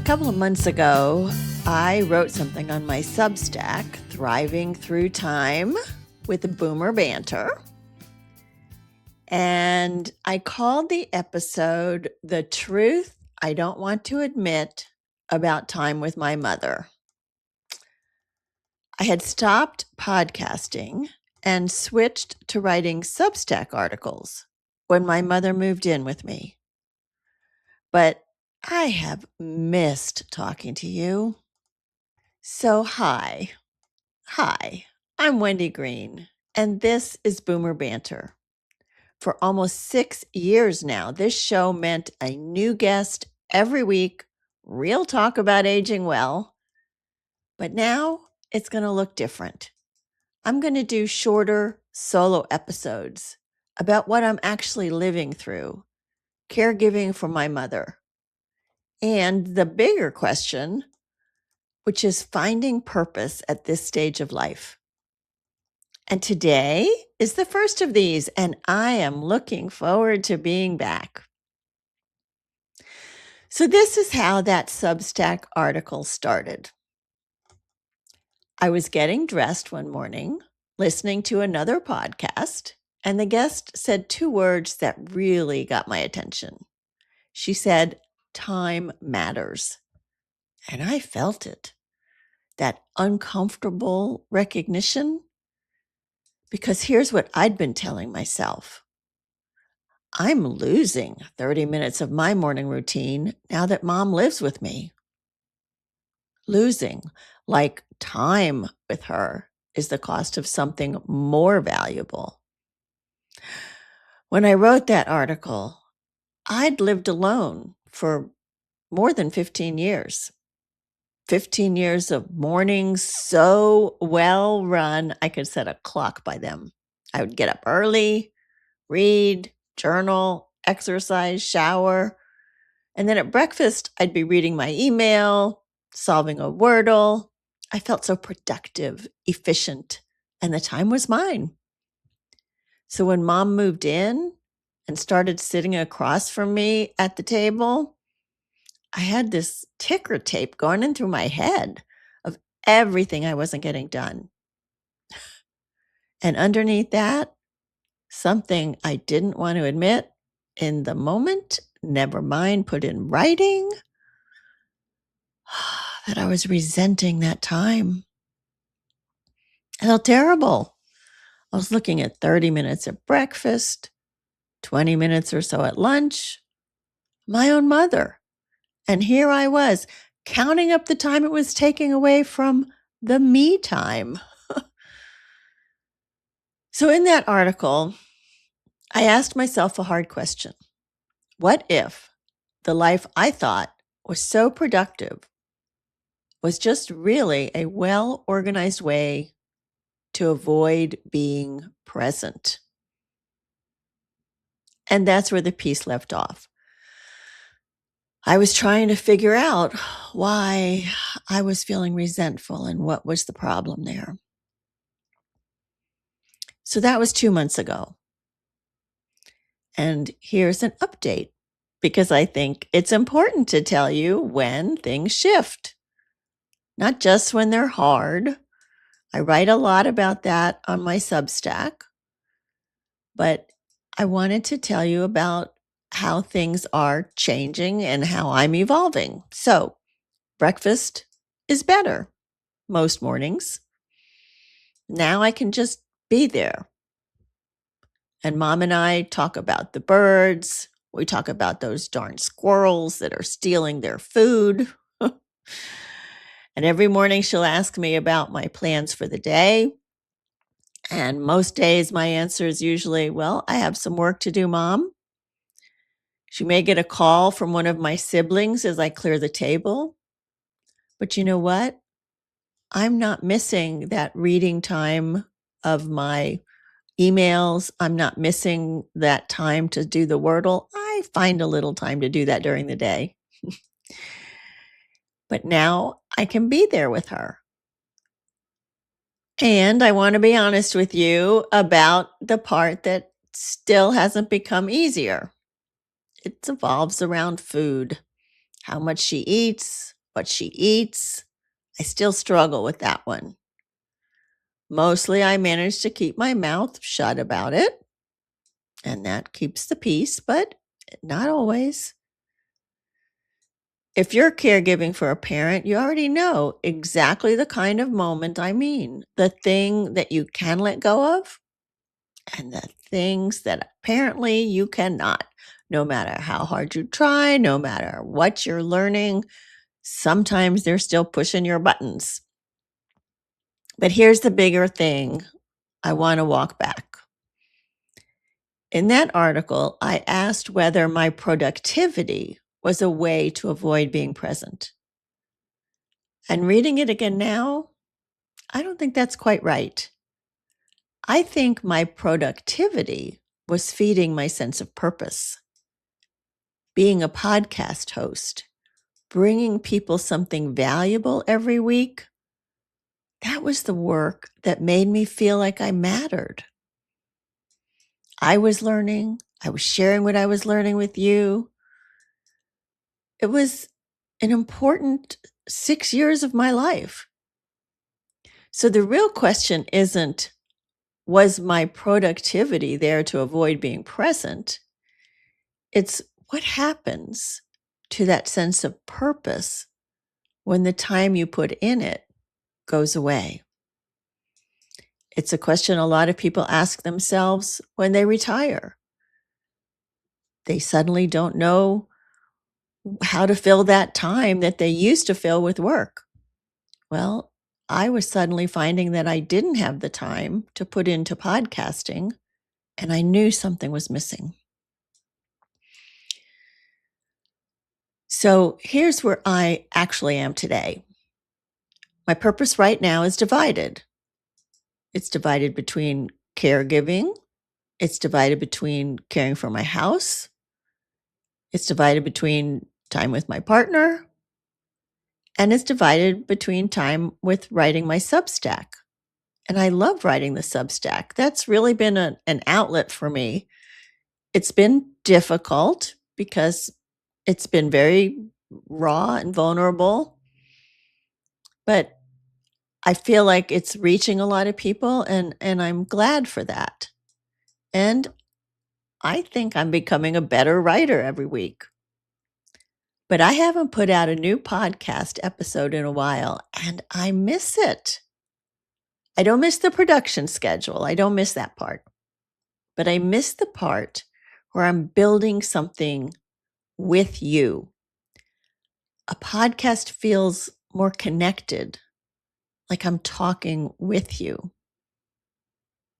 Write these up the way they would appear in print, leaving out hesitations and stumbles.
couple of months ago, I wrote something on my Substack, Thriving Through Time with Boomer Banter. And I called the episode The Truth I Don't Want to Admit About Time with My Mother. I had stopped podcasting and switched to writing Substack articles when my mother moved in with me. But I have missed talking to you. So hi, I'm Wendy Green, and this is Boomer Banter. For almost 6 years now, this show meant a new guest every week, real talk about aging well. But now it's going to look different. I'm going to do shorter solo episodes about what I'm actually living through, caregiving for my mother. And the bigger question, which is finding purpose at this stage of life. And today is the first of these, and I am looking forward to being back. So this is how that Substack article started. I was getting dressed one morning, listening to another podcast, and the guest said 2 words that really got my attention. She said, "Time matters." And I felt it, that uncomfortable recognition, because here's what I'd been telling myself. I'm losing 30 minutes of my morning routine now that mom lives with me. Losing, like time with her, is the cost of something more valuable. When I wrote that article, I'd lived alone for more than 15 years. 15 years of mornings so well run, I could set a clock by them. I would get up early, read, journal, exercise, shower, and then at breakfast, I'd be reading my email, solving a Wordle. I felt so productive, efficient, and the time was mine. So when mom moved in and started sitting across from me at the table, I had this ticker tape going in through my head of everything I wasn't getting done. And underneath that, something I didn't want to admit in the moment, never mind put in writing, that I was resenting that time. I felt terrible. I was looking at 30 minutes at breakfast, 20 minutes or so at lunch, my own mother. And here I was, counting up the time it was taking away from the me time. So in that article, I asked myself a hard question. What if the life I thought was so productive was just really a well-organized way to avoid being present? And that's where the piece left off. I was trying to figure out why I was feeling resentful and what was the problem there. So that was 2 months ago. And here's an update, because I think it's important to tell you when things shift, not just when they're hard. I write a lot about that on my Substack, but I wanted to tell you about how things are changing and how I'm evolving. So breakfast is better most mornings. Now I can just be there. And mom and I talk about the birds. We talk about those darn squirrels that are stealing their food. And every morning she'll ask me about my plans for the day. And most days my answer is usually, well, I have some work to do, Mom. She may get a call from one of my siblings as I clear the table. But you know what? I'm not missing that reading time of my emails. I'm not missing that time to do the Wordle. I find a little time to do that during the day. But now I can be there with her. And I want to be honest with you about the part that still hasn't become easier. It evolves around food, how much she eats, what she eats. I still struggle with that one. Mostly I manage to keep my mouth shut about it, and that keeps the peace, but not always. If you're caregiving for a parent, you already know exactly the kind of moment I mean. The thing that you can let go of and the things that apparently you cannot. No matter how hard you try, no matter what you're learning, sometimes they're still pushing your buttons. But here's the bigger thing I want to walk back. In that article, I asked whether my productivity was a way to avoid being present. And reading it again now, I don't think that's quite right. I think my productivity was feeding my sense of purpose. Being a podcast host, bringing people something valuable every week, that was the work that made me feel like I mattered. I was learning. I was sharing what I was learning with you. It was an important 6 years of my life. So the real question isn't, was my productivity there to avoid being present? It's what happens to that sense of purpose when the time you put in it goes away. It's a question a lot of people ask themselves when they retire. They suddenly don't know how to fill that time that they used to fill with work. Well, I was suddenly finding that I didn't have the time to put into podcasting, and I knew something was missing. So here's where I actually am today. My purpose right now is divided. It's divided between caregiving. It's divided between caring for my house. It's divided between time with my partner. And it's divided between time with writing my Substack. And I love writing the Substack. That's really been an outlet for me. It's been difficult because it's been very raw and vulnerable, but I feel like it's reaching a lot of people, and I'm glad for that. And I think I'm becoming a better writer every week. But I haven't put out a new podcast episode in a while, and I miss it. I don't miss the production schedule. I don't miss that part. But I miss the part where I'm building something with you. A podcast feels more connected, like I'm talking with you.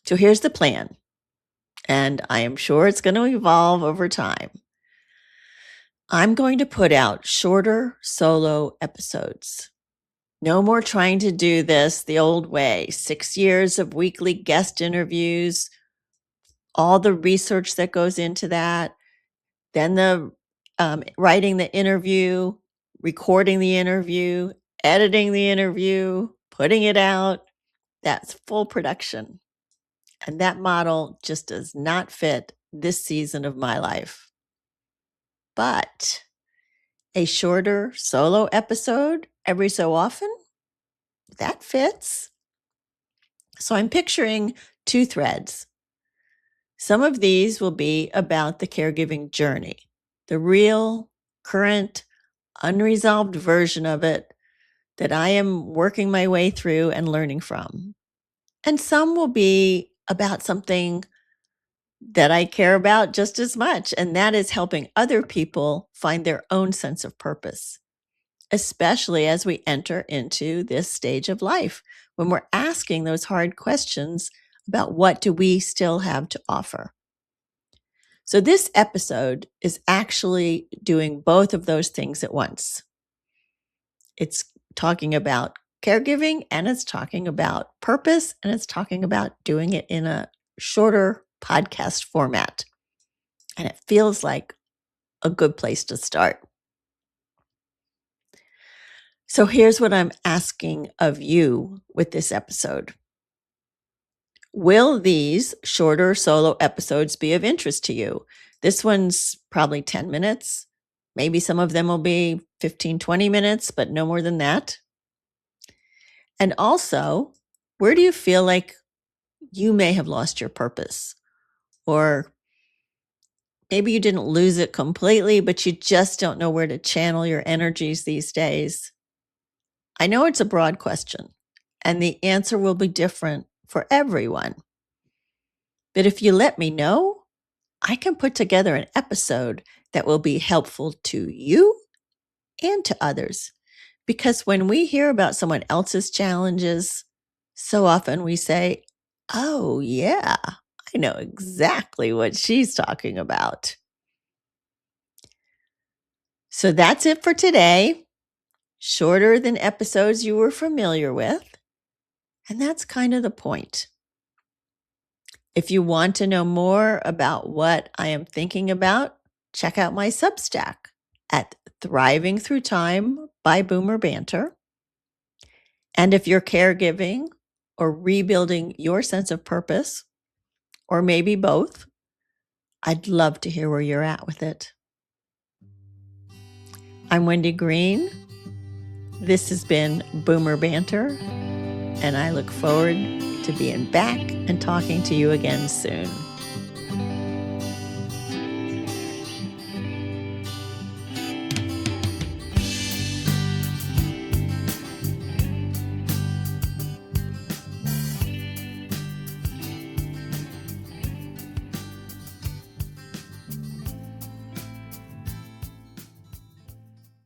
So here's the plan, and I am sure it's going to evolve over time. I'm going to put out shorter solo episodes. No more trying to do this the old way, 6 years of weekly guest interviews, all the research that goes into that, then the writing the interview, recording the interview, editing the interview, putting it out. That's full production. And that model just does not fit this season of my life. But a shorter solo episode every so often, that fits. So I'm picturing 2 threads. Some of these will be about the caregiving journey, the real, current, unresolved version of it that I am working my way through and learning from. And some will be about something that I care about just as much, and that is helping other people find their own sense of purpose, especially as we enter into this stage of life when we're asking those hard questions about what do we still have to offer. So this episode is actually doing both of those things at once. It's talking about caregiving, and it's talking about purpose, and it's talking about doing it in a shorter podcast format. And it feels like a good place to start. So here's what I'm asking of you with this episode. Will these shorter solo episodes be of interest to you? This one's probably 10 minutes. Maybe some of them will be 15, 20 minutes, but no more than that. And also, where do you feel like you may have lost your purpose? Or maybe you didn't lose it completely, but you just don't know where to channel your energies these days. I know it's a broad question, and the answer will be different for everyone. But if you let me know, I can put together an episode that will be helpful to you and to others. Because when we hear about someone else's challenges, so often we say, oh, yeah, I know exactly what she's talking about. So that's it for today. Shorter than episodes you were familiar with. And that's kind of the point. If you want to know more about what I am thinking about, check out my Substack at Thriving Through Time by Boomer Banter. And if you're caregiving or rebuilding your sense of purpose, or maybe both, I'd love to hear where you're at with it. I'm Wendy Green. This has been Boomer Banter, and I look forward to being back and talking to you again soon.